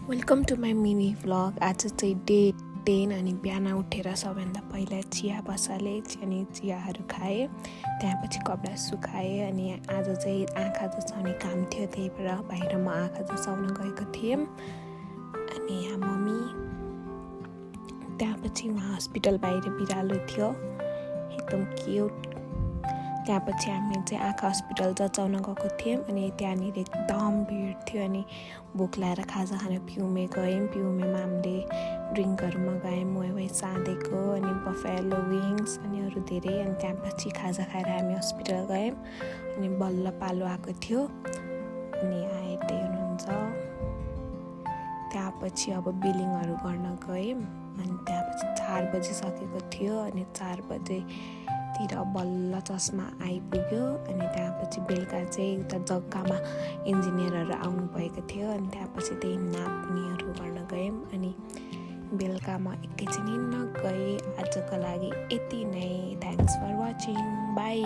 Welcome to my mini vlog. आज चाहिँ day 10 अनि बिहान उठेर सबैभन्दा पहिला चिया बसाले अनि चियाहरू खाएँ। त्यहाँपछि कपडा सुकाएँ अनि आज चाहिँ आँखा जुसाउने काम थियो, त्यही भएर बाहिर म आँखा जुसाउन गएको थिएँ। अनि यहाँ मम्मी, त्यहाँपछि उहाँ हस्पिटल बाहिर बिरालो थियो, एकदम क्युट। त्यहाँपछि हामी चाहिँ आँखा हस्पिटल जचाउन गएको थियौँ अनि त्यहाँनिर एकदम भिड थियो अनि भोक लागेर खाजा खान पिउमे गयौँ। पिउमेमा हामीले ड्रिङ्कहरू मगायौँ, मोए साँधेको अनि बफेलो विङ्स अनि अरू धेरै। अनि त्यहाँपछि खाजा खाएर हामी हस्पिटल गयौँ अनि बल्ल पालो आएको थियो अनि हेर्दै हुनुहुन्छ। त्यहाँपछि अब बिलिङहरू गर्न गयौँ अनि त्यहाँपछि 4 बजिसकेको थियो अनि 4 बजेतिर बल्ल चस्मा आइपुग्यो। अनि त्यहाँपछि बेलुका चाहिँ उता जग्गामा इन्जिनियरहरू आउनुभएको थियो अनि त्यहाँपछि त्यही नाप्नेहरू गर्न गयौँ अनि बेलुका म एकैछिन हिँड्न गएँ। आजको लागि यति नै। Thanks for watching, by.